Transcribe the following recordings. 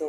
2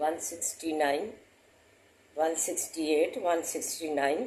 169, 168, 169।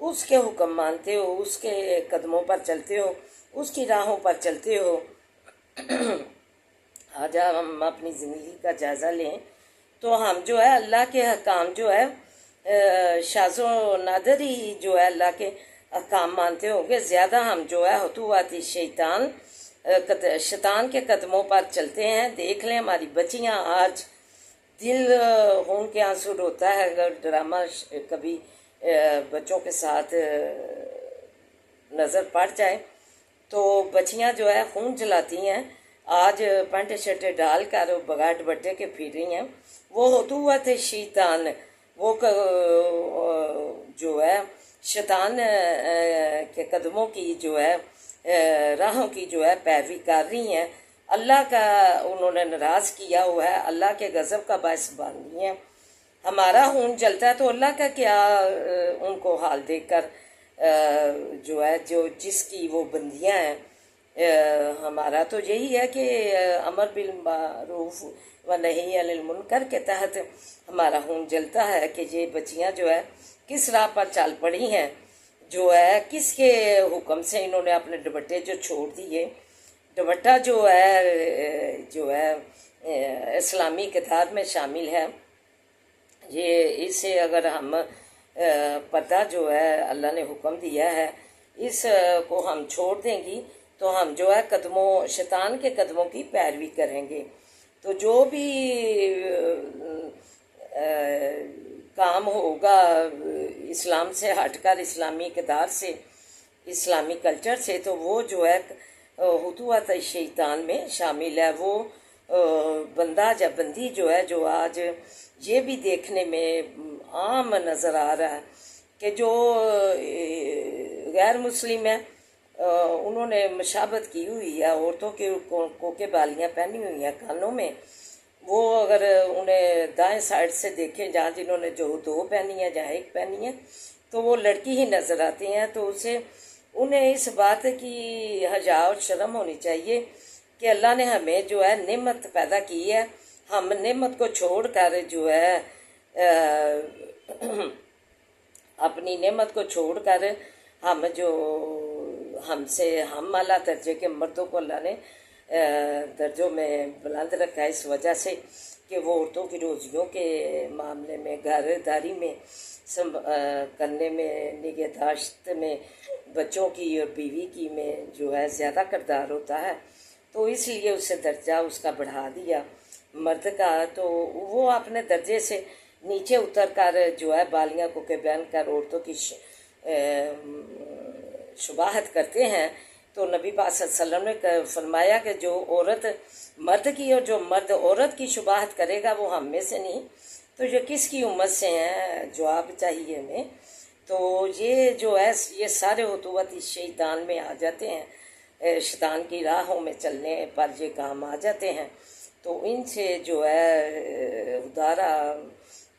اس کے حکم مانتے ہو، اس کے قدموں پر چلتے ہو، اس کی راہوں پر چلتے ہو۔ آج ہم اپنی زندگی کا جائزہ لیں تو ہم جو ہے اللہ کے احکام جو ہے شاذ و نادر ہی جو ہے اللہ کے احکام مانتے ہوں گے، زیادہ ہم جو ہے خطوات شیطان کے قدموں پر چلتے ہیں۔ دیکھ لیں ہماری بچیاں آج دل خون کے آنسو روتا ہے اگر ڈرامہ کبھی بچوں کے ساتھ نظر پڑ جائے تو بچیاں جو ہے خون جلاتی ہیں۔ آج پینٹ شرٹیں ڈال کر بغیر دوپٹے کے پھر رہی ہیں، وہ خطوط شیطان، وہ جو ہے شیطان کے قدموں کی جو ہے راہوں کی جو ہے پیروی کر رہی ہیں۔ اللہ کا انہوں نے ناراض کیا ہوا ہے، اللہ کے غضب کا باعث بن رہی ہیں۔ ہمارا خون جلتا ہے تو اللہ کا کیا ان کو حال دیکھ کر جو ہے جس کی وہ بندیاں ہیں۔ ہمارا تو یہی ہے کہ امر بالمعروف و نہی عن المنکر کے تحت ہمارا خون جلتا ہے کہ یہ بچیاں جو ہے کس راہ پر چل پڑی ہیں، جو ہے کس کے حکم سے انہوں نے اپنے دوپٹے جو چھوڑ دیے۔ دوپٹہ جو ہے اسلامی کتاب میں شامل ہے، یہ اسے اگر ہم پردہ جو ہے اللہ نے حکم دیا ہے اس کو ہم چھوڑ دیں گی تو ہم جو ہے شیطان کے قدموں کی پیروی کریں گے۔ تو جو بھی کام ہوگا اسلام سے ہٹ کر، اسلامی اقدار سے، اسلامی کلچر سے، تو وہ جو ہے خطوط شیطان میں شامل ہے۔ وہ بندہ یا بندی جو ہے جو آج یہ بھی دیکھنے میں عام نظر آ رہا ہے کہ جو غیر مسلم ہیں انہوں نے مشابت کی ہوئی ہے، عورتوں کے کوکے بالیاں پہنی ہوئی ہیں کانوں میں، وہ اگر انہیں دائیں سائڈ سے دیکھیں جہاں جنہوں نے جو 2 پہنی ہے جہاں 1 پہنی ہے تو وہ لڑکی ہی نظر آتی ہیں۔ تو انہیں اس بات کی حیا اور شرم ہونی چاہیے کہ اللہ نے ہمیں جو ہے نعمت پیدا کی ہے، ہم نعمت کو چھوڑ کر جو ہے اپنی نعمت کو چھوڑ کر ہم اعلیٰ درجے کے مردوں کو اللہ نے درجوں میں بلند رکھا ہے، اس وجہ سے کہ وہ عورتوں کی روزیوں کے معاملے میں، گھر داری میں کرنے میں، نگہداشت میں، بچوں کی اور بیوی کی میں جو ہے زیادہ کردار ہوتا ہے، تو اس لیے اسے درجہ اس کا بڑھا دیا مرد کا۔ تو وہ اپنے درجے سے نیچے اتر کر جو ہے بالیاں کو کے بیان کر عورتوں کی شباہت کرتے ہیں۔ تو نبی پاک صلی اللہ علیہ وسلم نے فرمایا کہ جو عورت مرد کی اور جو مرد عورت کی شباہت کرے گا وہ ہم میں سے نہیں، تو یہ کس کی امت سے ہیں؟ جواب چاہیے ہمیں۔ تو یہ جو ہے یہ سارے خطوط شیطان میں آ جاتے ہیں، شیطان کی راہوں میں چلنے پر یہ کام آ جاتے ہیں۔ تو ان سے جو ہے ادارہ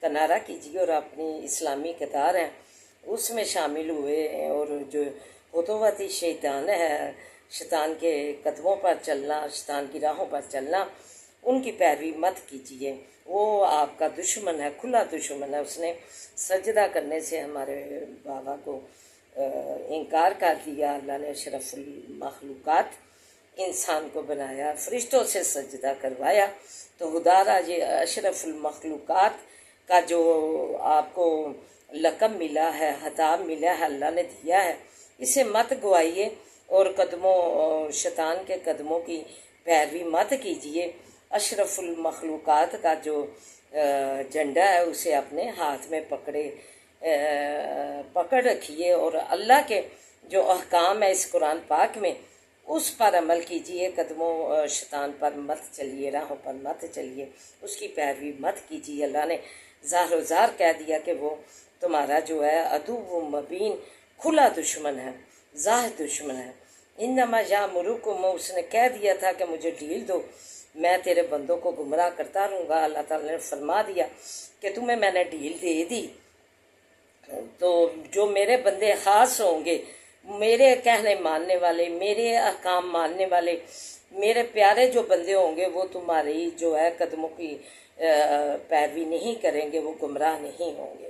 کنارہ کیجیے اور اپنی اسلامی کتار ہیں اس میں شامل ہوئے ہیں، اور جو خطوط شیطان ہے، شیطان کے قدموں پر چلنا، شیطان کی راہوں پر چلنا، ان کی پیروی مت کیجیے۔ وہ آپ کا دشمن ہے، کھلا دشمن ہے۔ اس نے سجدہ کرنے سے ہمارے بابا کو انکار کر دیا۔ اللہ نے اشرف المخلوقات انسان کو بنایا، فرشتوں سے سجدہ کروایا، تو خدارا یہ اشرف المخلوقات کا جو آپ کو لقب ملا ہے، خطاب ملا ہے، اللہ نے دیا ہے، اسے مت گوائیے اور شیطان کے قدموں کی پیروی مت کیجیے۔ اشرف المخلوقات کا جو جھنڈا ہے اسے اپنے ہاتھ میں پکڑ رکھیے، اور اللہ کے جو احکام ہے اس قرآن پاک میں اس پر عمل کیجیے۔ شیطان پر مت چلیے، راہوں پر مت چلیے، اس کی پیروی مت کیجیے۔ اللہ نے ظاہر و ظاہر کہہ دیا کہ وہ تمہارا جو ہے عدو مبین، کھلا دشمن ہے، ظاہر دشمن ہے۔ انما یامرکم، اس نے کہہ دیا تھا کہ مجھے ڈھیل دو، میں تیرے بندوں کو گمراہ کرتا رہوں گا۔ اللہ تعالیٰ نے فرما دیا کہ تمہیں میں نے ڈھیل دے دی، تو جو میرے بندے خاص ہوں گے، میرے کہنے ماننے والے، میرے احکام ماننے والے، میرے پیارے جو بندے ہوں گے، وہ تمہاری جو ہے قدموں کی پیروی نہیں کریں گے، وہ گمراہ نہیں ہوں گے۔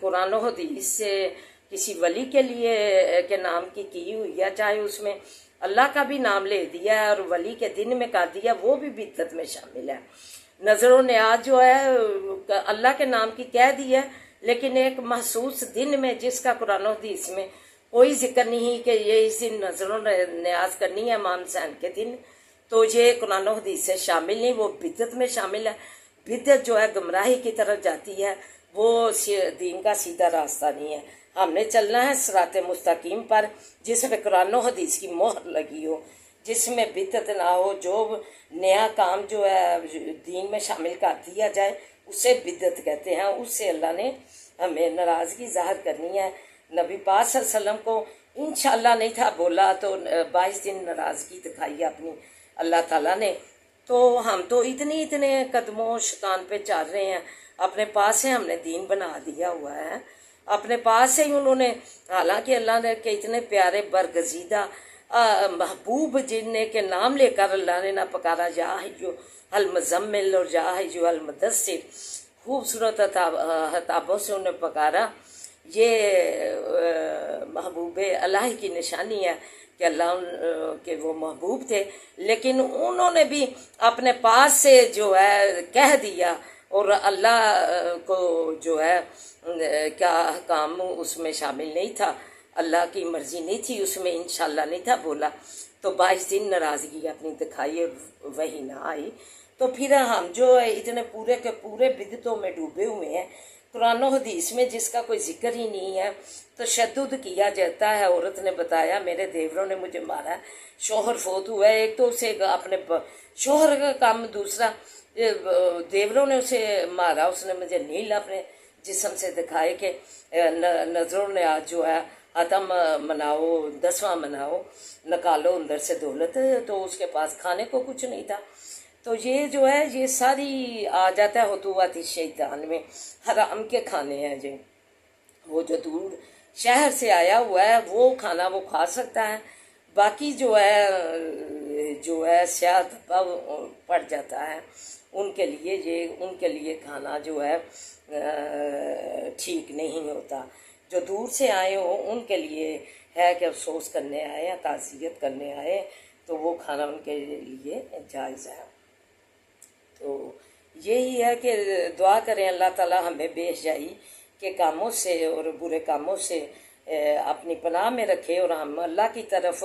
قرآن و حدیث سے کسی ولی کے لیے کے نام کی ہوئی ہے، چاہے اس میں اللہ کا بھی نام لے دیا ہے اور ولی کے دن میں کر دیا، وہ بھی بدعت میں شامل ہے۔ نظر و نیاز جو ہے اللہ کے نام کی کہہ دی ہے، لیکن ایک مخصوص دن میں جس کا قرآن و حدیث میں کوئی ذکر نہیں کہ یہ اس دن نظر و نیاز کرنی ہے امام حسین کے دن، تو یہ قرآن و حدیث سے شامل نہیں، وہ بدعت میں شامل ہے۔ بدعت جو ہے گمراہی کی طرف جاتی ہے، وہ دین کا سیدھا راستہ نہیں ہے۔ ہم نے چلنا ہے صراط مستقیم پر، جس میں قرآن و حدیث کی مہر لگی ہو، جس میں بدعت نہ ہو، جو نیا کام جو ہے دین میں شامل کر دیا جائے اسے بدعت کہتے ہیں، اس سے اللہ نے ہمیں ناراضگی ظاہر کرنی ہے۔ نبی پاک صلی اللہ علیہ وسلم کو انشاءاللہ نہیں تھا بولا تو 22 دن ناراضگی دکھائی اپنی اللہ تعالیٰ نے۔ تو ہم تو اتنے قدموں شیطان پہ چل رہے ہیں، اپنے پاس سے ہم نے دین بنا دیا ہوا ہے، اپنے پاس سے ہی انہوں نے، حالانکہ اللہ نے کہ اتنے پیارے برگزیدہ محبوب جن کے نام لے کر اللہ نے نہ پکارا یا ایھا المزمل اور یا ایھا المدثر، خوبصورت خطابوں سے انہیں پکارا۔ یہ محبوب الہی کی نشانی ہے کہ اللہ کے وہ محبوب تھے، لیکن انہوں نے بھی اپنے پاس سے جو ہے کہہ دیا، اور اللہ کو جو ہے کیا کام اس میں شامل نہیں تھا، اللہ کی مرضی نہیں تھی اس میں، انشاءاللہ نہیں تھا بولا، تو 22 دن ناراضگی اپنی دکھائی اور وہی نہ آئی۔ تو پھر ہم جو ہے اتنے پورے کے پورے بدعتوں میں ڈوبے ہوئے ہیں، قرآن و حدیث میں جس کا کوئی ذکر ہی نہیں ہے، تشدد کیا جاتا ہے۔ عورت نے بتایا میرے دیوروں نے مجھے مارا ہے، شوہر فوت ہوا ہے، ایک تو اسے اپنے شوہر کا کام، دوسرا دیوروں نے اسے مارا، اس نے مجھے نیل اپنے جسم سے دکھائے کہ نظروں نے آج جو ہے ختم مناؤ، 10واں مناؤ، نکالو اندر سے دولت، تو اس کے پاس کھانے کو کچھ نہیں تھا۔ تو یہ جو ہے یہ ساری آ جاتا ہے خطوات شیطان میں، حرام کے کھانے ہیں جی، وہ جو دور شہر سے آیا ہوا ہے وہ کھانا وہ کھا سکتا ہے، باقی جو ہے سیاہ دھبا پڑ جاتا ہے ان کے لیے کھانا جو ہے ٹھیک نہیں ہوتا۔ جو دور سے آئے ہوں ان کے لیے ہے کہ افسوس کرنے آئے یا تعزیت کرنے آئے، تو وہ کھانا ان کے لیے جائز ہے۔ تو یہی ہے کہ دعا کریں اللہ تعالیٰ ہمیں بے حیائی کے کاموں سے اور برے کاموں سے اپنی پناہ میں رکھے، اور ہم اللہ کی طرف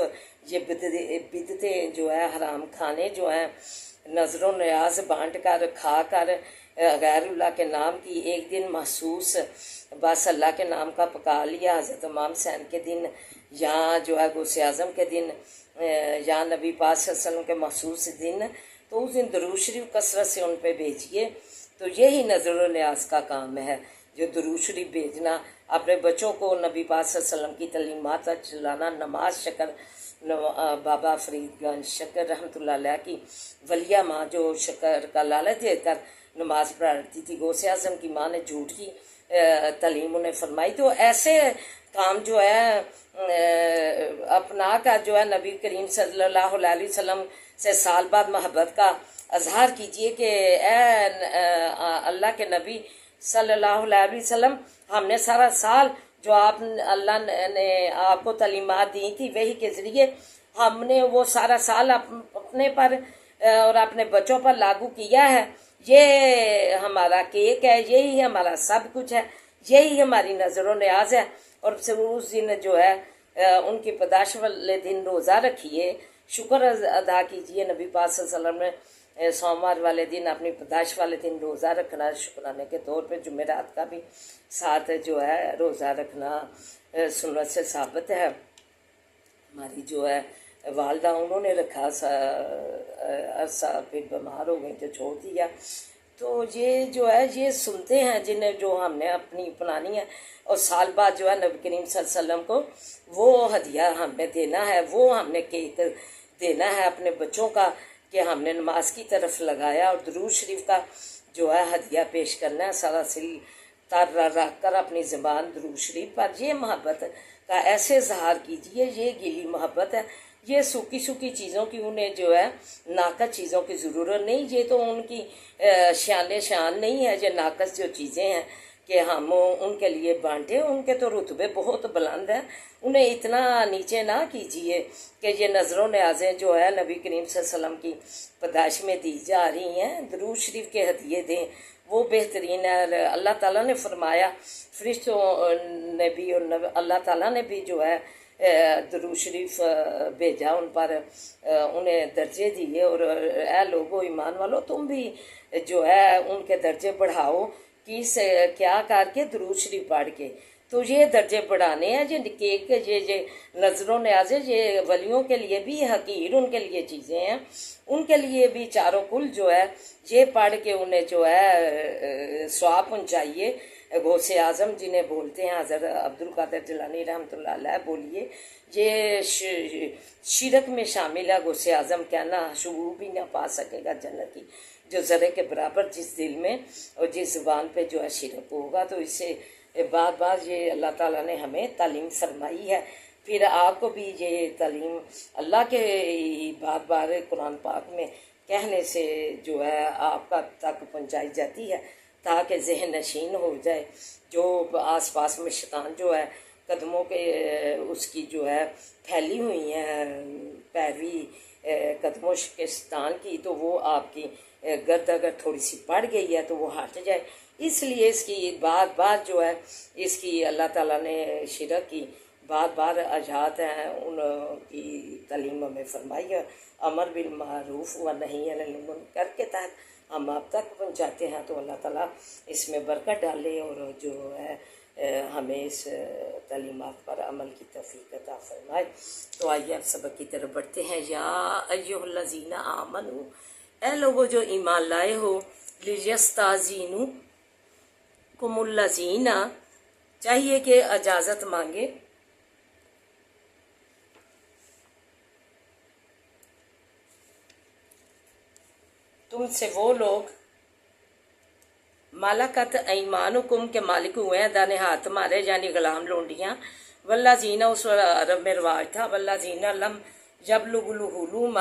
یہ بدعتیں جو ہے حرام کھانے جو ہیں، نظر و نیاز بانٹ کر کھا کر غیر اللہ کے نام کی ایک دن محسوس بس اللہ کے نام کا پکا لیا، حضرت امام حسین کے دن یا جو ہے غوث اعظم کے دن یا نبی پاک صلی اللہ علیہ وسلم کے مخصوص دن، تو اس دن درود شریف کثرت سے ان پہ بھیجیے۔ تو یہی نظر و نیاز کا کام ہے، جو درود شریف بھیجنا، اپنے بچوں کو نبی پاک صلی اللہ علیہ وسلم کی تعلیمات چلانا، نماز شکر، بابا فرید گنج شکر رحمۃ اللہ علیہ کی ولیہ ماں جو شکر کا لالچ دے کر نماز پڑھتی تھی، غوث اعظم کی ماں نے جھوٹ کی تعلیم انہیں فرمائی۔ تو ایسے کام جو ہے اپنا کر جو ہے نبی کریم صلی اللہ علیہ وسلم سے سال بعد محبت کا اظہار کیجئے کہ اے اللہ کے نبی صلی اللہ علیہ وسلم، ہم نے سارا سال جو اللہ نے آپ کو تعلیمات دی تھی وہی کے ذریعے ہم نے وہ سارا سال اپنے پر اور اپنے بچوں پر لاگو کیا ہے، یہ ہمارا کیک ہے، یہی ہمارا سب کچھ ہے، یہی ہماری نظر و نیاز ہے۔ اور پھر اس دن جو ہے ان کی پیدائش والے دن روزہ رکھیے، شکر ادا کیجئے۔ نبی پاک صلی اللہ علیہ وسلم نے سوموار والے دن اپنی پیدائش والے دن روزہ رکھنا شکرانے کے طور پہ، جمعرات کا بھی ساتھ جو ہے روزہ رکھنا سنت سے ثابت ہے۔ ہماری جو ہے والدہ انہوں نے رکھا، عرصہ پھر بیمار ہو گئی تو چھوڑ دیا۔ تو یہ جو ہے یہ سنتے ہیں جنہیں جو ہم نے اپنی اپنانی ہے، اور سال بعد جو ہے نبی کریم صلی اللہ علیہ وسلم کو وہ ہدیہ ہمیں دینا ہے، وہ ہم نے کیک دینا ہے اپنے بچوں کا کہ ہم نے نماز کی طرف لگایا، اور درود شریف کا جو ہے ہدیہ پیش کرنا ہے، سارا سل تر رکھ کر اپنی زبان درود شریف پر۔ یہ محبت کا ایسے اظہار کیجئے، یہ گیلی محبت ہے، یہ سوکھی چیزوں کی انہیں جو ہے ناقص چیزوں کی ضرورت نہیں، یہ تو ان کی شان نہیں ہے، یہ ناقص جو چیزیں ہیں کہ ہم ان کے لیے بانٹیں، ان کے تو رتبے بہت بلند ہیں، انہیں اتنا نیچے نہ کیجیے کہ یہ نظر و نیازیں جو ہے نبی کریم صلی اللہ علیہ وسلم کی پیدائش میں دی جا رہی ہیں، درود شریف کے ہدیے دیں، وہ بہترین ہے۔ اللہ تعالیٰ نے فرمایا، فرشتوں نے بھی اور اللہ تعالیٰ نے بھی جو ہے درود شریف بھیجا ان پر، انہیں درجے دیے، اور اے لوگو ایمان والو تم بھی جو ہے ان کے درجے بڑھاؤ، کیا کر کے درود شریف پڑھ کے۔ تو یہ درجے بڑھانے ہیں، یہ نظر و نیازیں یہ ولیوں کے لیے بھی حقیر ان کے لیے چیزیں ہیں، ان کے لیے بھی چاروں کل جو ہے یہ پڑھ کے انہیں جو ہے ثواب پہنچائیے۔ غوث اعظم جنہیں بولتے ہیں حضرت عبد القادر جیلانی رحمۃ اللہ علیہ، بولیے یہ شرک میں شامل ہے غوث اعظم کہنا، شعور بھی نہ پا سکے گا جنت کی، جو ذرے کے برابر جس دل میں اور جس زبان پہ جو ہے شرک ہوگا۔ تو اس سے بعد یہ اللہ تعالیٰ نے ہمیں تعلیم فرمائی ہے، پھر آپ کو بھی یہ تعلیم اللہ کے بار قرآن پاک میں کہنے سے جو ہے آپ کا تک پہنچائی جاتی ہے، تاکہ ذہن نشین ہو جائے۔ جو آس پاس میں شیطان جو ہے قدموں کے اس کی جو ہے پھیلی ہوئی ہیں پیروی قدموں کے شیطان کی، تو وہ آپ کی گرد اگر تھوڑی سی پڑ گئی ہے تو وہ ہٹ جائے۔ اس لیے اس کی بات جو ہے اس کی اللہ تعالیٰ نے شرک کی بار اجہاد ہیں ان کی تعلیم ہمیں فرمائی ہے، امر بالمعروف و نہی عن المنکر کے تحت ہم آپ تک پہنچاتے ہیں۔ تو اللہ تعالیٰ اس میں برکت ڈالے اور جو ہے ہمیں اس تعلیمات پر عمل کی توفیق عطا فرمائے۔ تو آئیے اب سبق کی طرف بڑھتے ہیں۔ یا ایھا الذین آمنوا، اے لوگوں جو ایمان لائے ہو، لیستاذینکم الذین، چاہیے کہ اجازت مانگے تم سے وہ لوگ مالکت ایمانکم کے مالک ہوئے ہیں دانے ہاتھ تمہارے، یعنی غلام لونڈیاں، والذین، اس عرب میں رواج تھا، والذین لم یبلغوا الحلم،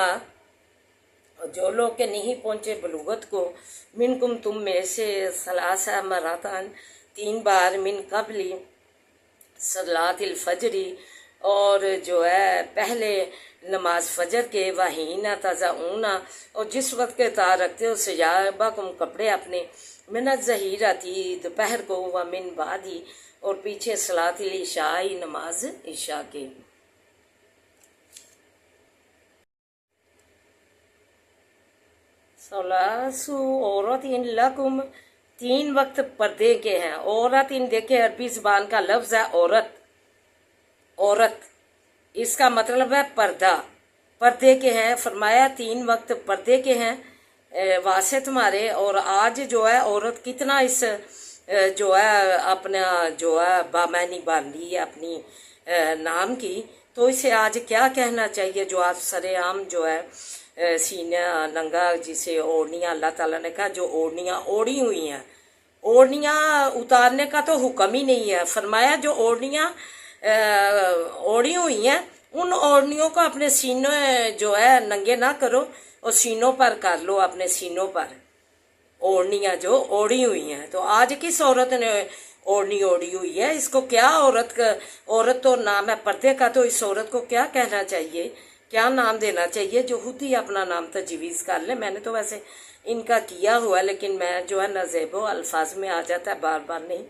جو لوگ کے نہیں پہنچے بلوغت کو، منکم تم میں سے، ثلاث مراتان، 3 بار، من قبل صلاۃ الفجر، اور جو ہے پہلے نماز فجر کے، وحین تضعون، اور جس وقت کے اطاعت رکھتے ہو، ثیابکم کپڑے اپنے، من الظہیرۃ دوپہر کو، ومن بعد، اور پیچھے صلاۃ العشاء نماز عشاء کے۔ ثلاث عورت لکم، 3 وقت پردے کے ہیں۔ عورت دیکھے عربی زبان کا لفظ ہے عورت، اس کا مطلب ہے پردہ، پردے کے ہیں، فرمایا 3 وقت پردے کے ہیں واسطے تمہارے۔ اور آج جو ہے عورت کتنا اس جو ہے اپنا جو ہے بامعنی باندھ لی ہے اپنی نام کی، تو اسے آج کیا کہنا چاہیے جو آج سر عام جو ہے سینہ ننگا، جسے اوڑھنیاں، اللہ تعالیٰ نے کہا جو اوڑھنیاں اوڑھی ہوئی ہیں، اوڑھنیاں اتارنے کا تو حکم ہی نہیں ہے، فرمایا جو اوڑھنیاں اوڑھی ہوئی ہیں ان اوڑھنیوں کو اپنے سینوں جو ہے ننگے نہ کرو، اور سینوں پر کر لو، اپنے سینوں پر اوڑھنیاں جو اوڑھی ہوئی ہیں۔ تو آج کس عورت نے اوڑھنی اوڑھی ہوئی ہے؟ اس کو کیا عورت تو نام ہے پردے کا، تو اس عورت کو کیا کہنا چاہیے، کیا نام دینا چاہیے؟ جو خود ہی اپنا نام تجویز کر لے۔ میں نے تو ویسے ان کا کیا ہوا ہے، لیکن میں جو ہے نزیب و الفاظ میں آ جاتا ہے، بار بار نہیں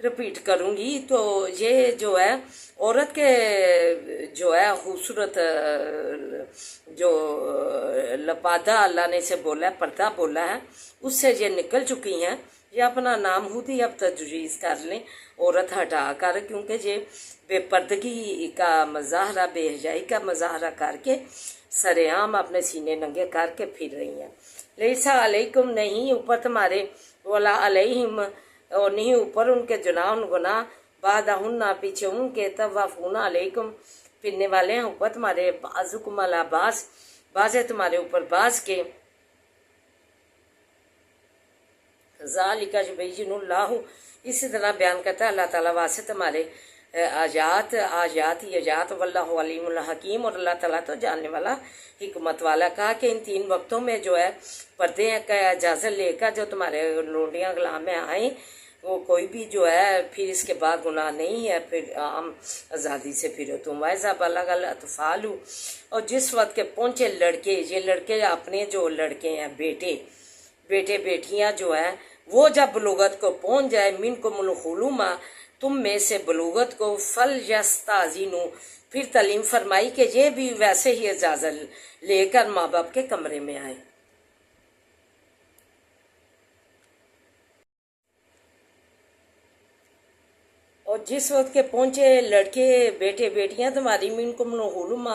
رپیٹ کروں گی۔ تو یہ جو ہے عورت کے جو ہے خوبصورت جو لپادہ اللہ نے اسے بولا ہے، پردہ بولا ہے، اس سے یہ نکل چکی ہیں۔ یہ اپنا نام خود ہی اب تجویز کر لیں عورت ہٹا کر، کیونکہ یہ بے پردگی کا مظاہرہ، بے حیائی کا مظاہرہ کر کے سر عام اپنے سینے ننگے کر کے پھر رہی ہیں۔ لیسا علیکم، نہیں اوپر تمہارے، ولا علیہم، اور نہیں اوپر ان کے گناہ، بعدہن پیچھے ان کے، طوافون علیکم، پھرنے والے ہیں اوپر تمہارے، بعضکم علی بعض، بعض ہے تمہارے اوپر بعض کے، ذالک یبین اللہ، اسی طرح بیان کرتا ہے اللہ تعالیٰ واسطے تمہارے آیات، واللہ علیم الحکیم، اور اللہ تعالیٰ تو جاننے والا حکمت والا۔ کہا کہ ان 3 وقتوں میں جو ہے پردے کا اجازت لے کر جو تمہارے لونڈیاں غلام میں آئیں، وہ کوئی بھی جو ہے پھر اس کے بعد گناہ نہیں ہے، پھر ہم آزادی سے پھرو تم ویسا بلغ الاطفال، اور جس وقت کے پہنچے لڑکے، یہ لڑکے اپنے جو لڑکے ہیں بیٹے بیٹیاں جو ہیں وہ جب بلوغت کو پہنچ جائے، منکم الحلم، تم میں سے بلوغت کو، فل یستاذنوا، پھر تعلیم فرمائی کہ یہ بھی ویسے ہی اجازت لے کر ماں باپ کے کمرے میں آئے۔ اور جس وقت کے پہنچے لڑکے بیٹے بیٹیاں تمہاری، منکم الحلم،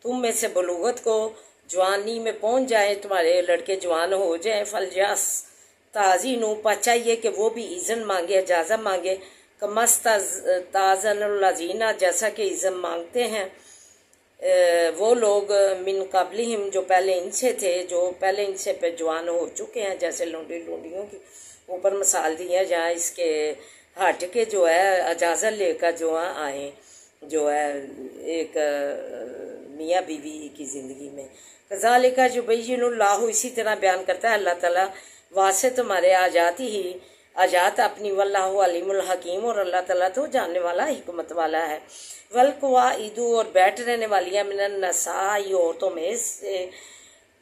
تم میں سے بلوغت کو، جوانی میں پہنچ جائیں، تمہارے لڑکے جوان ہو جائیں، فلیاس تازینو، چاہیے کہ وہ بھی اذن مانگے، اجازت مانگے، کمس تازن الذین، جیسا کہ اذن مانگتے ہیں وہ لوگ، من قبلہم، جو پہلے ان سے تھے، جو پہلے ان سے پہ جوان ہو چکے ہیں، جیسے لونڈیوں کی اوپر مثال دی ہے، جہاں اس کے ہٹ کے جو ہے اجازت لے کر جو آئیں، جو ہے ایک میاں بیوی کی زندگی میں۔ کذالک یبین اللہ، اسی طرح بیان کرتا ہے اللہ تعالیٰ، واسطے تمہارے آجات اپنی، واللہ علیم الحکیم، اور اللہ تعالیٰ تو جاننے والا حکمت والا ہے۔ والقواعد، اور بیٹھ رہنے والیاں، من النساء، عورتوں میں سے،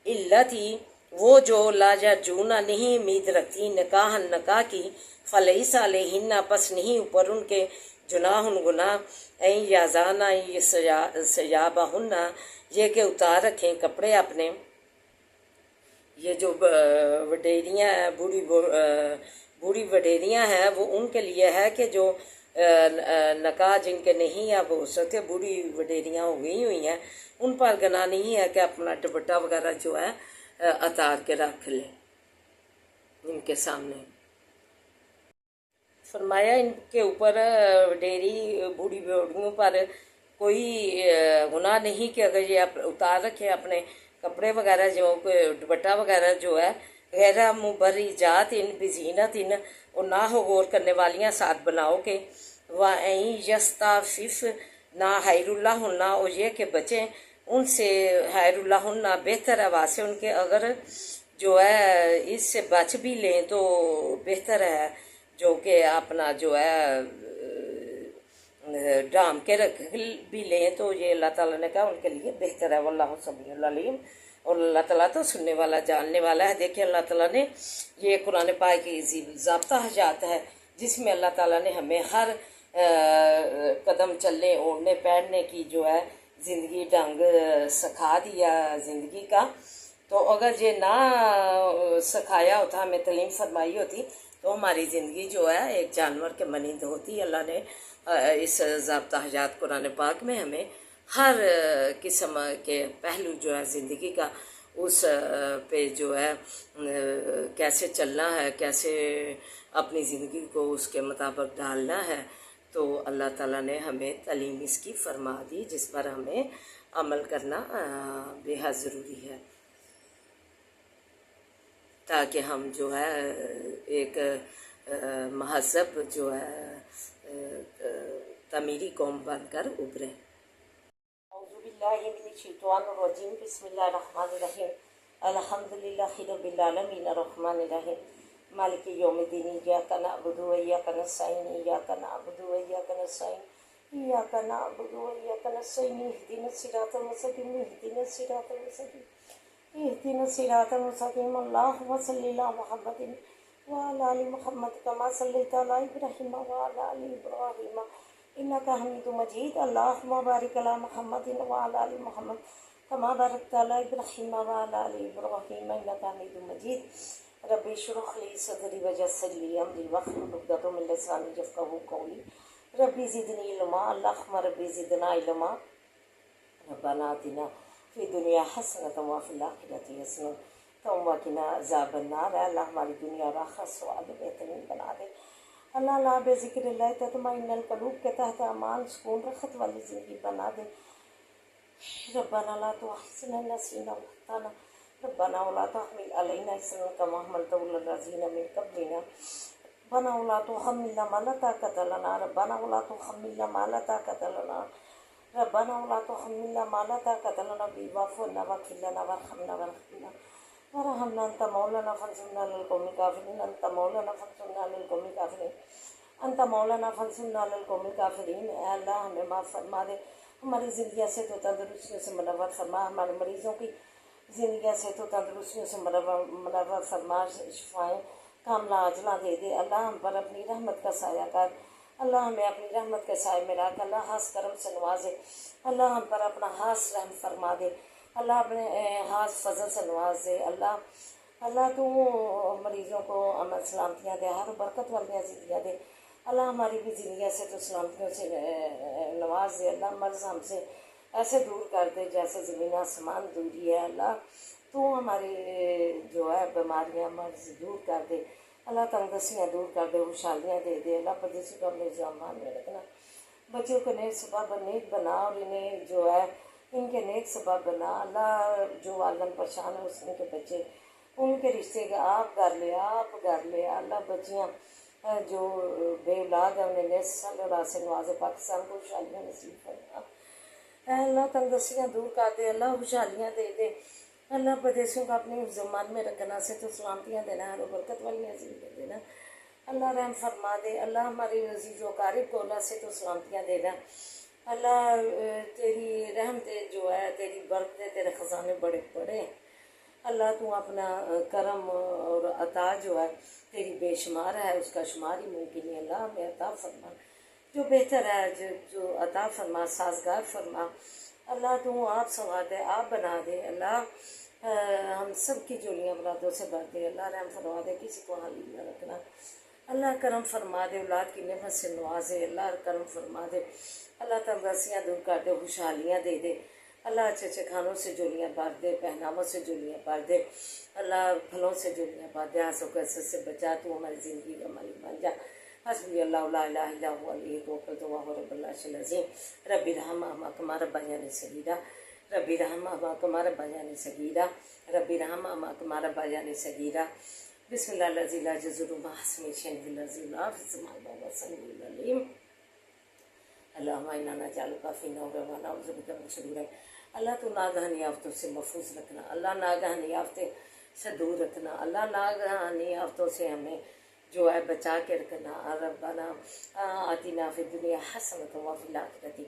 التی، وہ جو لا یرجون، نہیں امید رکھتی، نکاح کی، فلیس علیہن، پس نہیں اوپر ان کے، جناح گناہ، این یازانا، یہ ثیابہن، یہ کہ اتار رکھیں کپڑے اپنے، یہ جو وڈیریاں ہیں، بوڑھی وڈیریاں ہیں، وہ ان کے لیے ہے کہ جو نکاح جن کے نہیں اب ہو سکتے، بوڑھی وڈیریاں ہو گئی ہوئی ہیں، ان پر گناہ نہیں ہے کہ اپنا دوپٹہ وغیرہ جو ہے اتار کے رکھ لیں ان کے سامنے۔ فرمایا ان کے اوپر بوڑھی بوڑھیوں پر کوئی گناہ نہیں کہ اگر یہ اتار رکھے اپنے کپڑے وغیرہ، جو دوپٹہ وغیرہ جو ہے، غیر مبرجات ان بزینت ان، اور نہ ہو غور کرنے والیاں ساتھ بناؤ کے، وَإِن یستعفف، نہ حیر اللہ ہننا، اور یہ کہ بچیں ان سے، حیر اللہ ہننا، بہتر ہے واسے ان کے، اگر جو ہے اس سے بچ بھی لیں تو بہتر ہے، جو کہ اپنا جو ہے ڈام کے رکھ بھی لیں تو یہ اللہ تعالیٰ نے کہا ان کے لیے بہتر ہے، واللہ سمیع العلیم، اور اللہ تعالیٰ تو سننے والا جاننے والا ہے۔ دیکھیں اللہ تعالیٰ نے یہ قرآن پاک کی ضابطہ حجات ہے، جس میں اللہ تعالیٰ نے ہمیں ہر قدم چلنے اوڑھنے پہننے کی جو ہے زندگی ڈھنگ سکھا دیا زندگی کا۔ تو اگر یہ نہ سکھایا ہوتا، ہمیں تعلیم فرمائی ہوتی، تو ہماری زندگی جو ہے ایک جانور کے مانند ہوتی۔ اللہ نے اس ضابطہ حجات قرآن پاک میں ہمیں ہر قسم کے پہلو جو ہے زندگی کا، اس پہ جو ہے کیسے چلنا ہے، کیسے اپنی زندگی کو اس کے مطابق ڈالنا ہے، تو اللہ تعالیٰ نے ہمیں تعلیم اس کی فرما دی، جس پر ہمیں عمل کرنا بے حد ضروری ہے، تاکہ ہم جو ہے ایک مہذب جو ہے تعمیری قوم بن کر ابھریں۔ اعوذ باللہ من الشیطان الرجیم، بسم اللہ الرحمن الرحیم، الحمد للہ رب العالمین الرحمن الرحیم، مالک یوم الدین، ایاک نعبد و ایاک نستعین، ایاک نعبد و ایاک نستعین، ایاک نعبد و ایاک نستعین، اہدنا الصراط المستقیم، اہدنا الصراط المستقیم، اهدنا الصراط المستقيم، اللهم صل على محمد وعلى آل محمد كما صليت على إبراهيم وعلى آل إبراهيم إنك حميد مجيد، اللهم بارك على محمد وعلى آل محمد كما باركت على إبراهيم وعلى آل إبراهيم إنك حميد مجيد، رب اشرح لي صدري ويسر لي أمري واحلل عقدة من لساني يفقهوا قولي، ربي زدني علما، اللهم ربي زدنا علما، ربنا آتنا فی دنیا حسنۃ وفی الآخرۃ حسنۃ وقنا عذاب النار۔ اللہ ہماری دنیا اور آخرت سواد بہترین بنا دے۔ اللہ لا بے ذکر اللہ تطمئن القلوب کے تحت امان سکون رخت والی زندگی بنا دے۔ ربنا لا تؤاخذنا إن نسينا وأخطأنا، ربنا ولا تحمل علينا إصرا كما حملته على الذين من قبلنا، ربنا ولا تحملنا ما لا طاقة لنا، ربنا ولا تحملنا ما لا طاقة لنا، ربنا ولا تحملنا ما لا طاقة لنا به، واعف عنا واغفر لنا وارحمنا وارحمنا انت مولانا فانصرنا علی القوم الکافرین انت مولانا فانصرنا علی القوم الکافرین انت مولانا فانصرنا علی القوم الکافرین۔ اے اللہ ہمیں معاف فرما دے، ہماری زندگیاں سے تو تندرستیوں سے منور فرما، ہمارے مریضوں کی زندگیاں سے تو تندرستیوں سے منور فرما، شفائیں کاملہ عاجلہ دے دے۔ اللہ ہم پر اپنی رحمت کا سایہ کر، اللہ ہمیں اپنی رحمت کے سائے میں رکھ، اللہ خاص کرم سے نوازے، اللہ ہم پر اپنا خاص رحم فرما دے، اللہ اپنے خاص فضل سے نواز دے۔ اللہ تو مریضوں کو امن سلامتیاں دے، ہر برکت والیاں زندگیاں دے، اللہ ہماری بھی زندگیاں سے تو سلامتیوں سے نواز دے۔ اللہ مرض ہم سے ایسے دور کر دے جیسے زمین آسمان دوری ہے، اللہ تو ہماری جو ہے بیماریاں مرض دور کر دے، اللہ تنگدستیاں دور کر دے، خوشحالیاں دے دے، اللہ پردیسی کو اپنے ذمہ میں رکھنا، بچوں کو نیک سبب نیک بنا، اور انہیں جو ہے ان کے نیک سبب بنا، اللہ جو والدین پریشان ہیں اس کے بچے ان کے رشتے کا آپ کر لے، اللہ بچیاں جو بے اولاد ہیں انہیں نیک سال اولاد سے نوازے، پاکستان کو خوشحالیاں نصیب فرما، اے اللہ تنگدستیاں دور کر دے، اللہ خوشحالیاں دے دے، اللہ پردیسیوں کو اپنی ذمہ میں رکھنا، سے تو سلامتیاں دینا، ہر برکت والی زندگی دینا، اللہ رحم فرما دے، اللہ ہماری عزیز و قارب کو اللہ سے تو سلامتیاں دینا، اللہ تیری رحمت جو ہے، تیری برکتیں، تیرے خزانے بڑے بڑے ہیں، اللہ تو اپنا کرم اور عطا جو ہے تیری بے شمار ہے، اس کا شمار ہی ممکن ہے، اللہ ہمیں عطا فرما جو بہتر ہے، جو عطا فرما، سازگار فرما، اللہ تو آپ سنوا دے، آپ بنا دے، اللہ ہم سب کی جولیاں اولادوں سے بھر دے، اللہ رحم فرما دے، کسی کو حالی نہ رکھنا، اللہ کرم فرما دے، اولاد کی نعمت سے نوازے، اللہ کرم فرما دے، اللہ تندرستیاں دور کر دے، خوشحالیاں دے دے، اللہ اچھے اچھے کھانوں سے جولیاں بھر دے، پہناووں سے جولیاں بھر دے، اللہ پھلوں سے جولیاں بھر دے، ہنسوں کو حسد سے بچا، تو ہماری زندگی کا مالک بن جا، حسبی اللہ لا الہ الا هو علیہ توکلت وهو رب العرش العظیم، رب ارحمہما کما ربیانی صغیرا، رب ارحمہما کما ربیانی صغیرا، رب ارحمہما کما ربیانی صغیرا، بسم اللہ الذی لا یضر مع اسمہ شیء فی الارض ولا فی السماء وهو السمیع العلیم، اللہم انا نجعلک فی نحورنا ونعوذ بک من شرور، اللہ تو ناگہانی آفتوں سے محفوظ رکھنا، اللہ ناگہانی آفتیں سے دور رکھنا، اللہ ناگہانی آفتوں سے ہمیں جو ہے بچا کے رکھنا، ربنا آتنا فی الدنیا حسنۃ وفی الآخرۃ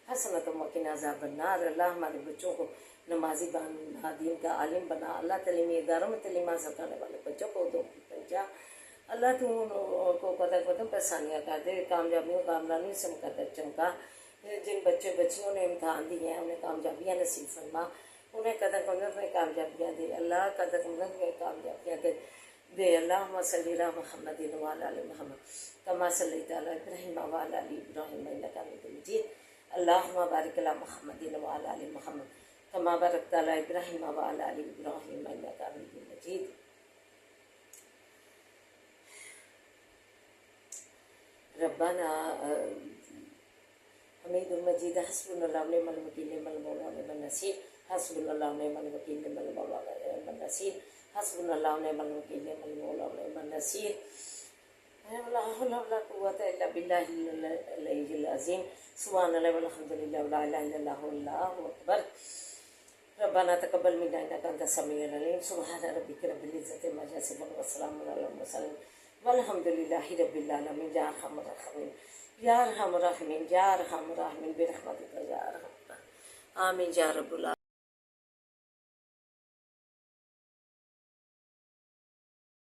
حسنۃ وقنا عذاب النار، اللہ ہمارے بچوں کو نمازی بنا، دین کا عالم بنا، اللہ تعلیمی اداروں میں تعلیم حاصل کرنے والے بچوں کو دو پہنچا، اللہ تو ان کو قدم پریشانیاں کر دے، کامیابیوں کامرانی سے مقدر چمکا، جن بچے بچیوں نے امتحان دیے ہیں انہیں کامیابیاں نصیب فرما، انہیں قدم میں کامیابیاں دے، اللہ قدم میں کامیابیاں دے، اللہم صلی علی محمد وعلی آل محمد کما صلیت علی ابراہیم وعلی آل ابراہیم انک حمید مجید، اللہم بارک علی محمد وعلی آل محمد کما بارکت علی ابراہیم وعلی آل ابراہیم انک حمید مجید۔ ربنا حمید المجید، حسبنا اللہ ونعم الوکیل، نعم المولا ونعم النصیر، حسبنا اللہ ونعم الوکیل، نعم المولا ونعم النصیر، حسبنا اللہ ونعم الوکیل، نعم المولا ونعم النصیر، لا حول ولا قوة الا باللہ العلی العظیم، سبحان اللہ والحمد للہ ولا الہ الا اللہ واللہ اکبر، ربنا تقبل منا انک انت السمیع العلیم، سبحان ربک رب العزۃ عما یصفون وسلام علی المرسلین والحمد للہ رب العالمین، یا ارحم الراحمین یا ارحم الراحمین یا ارحم الراحمین برحمتک یا ارحم الراحمین، آمین یا رب العالمین۔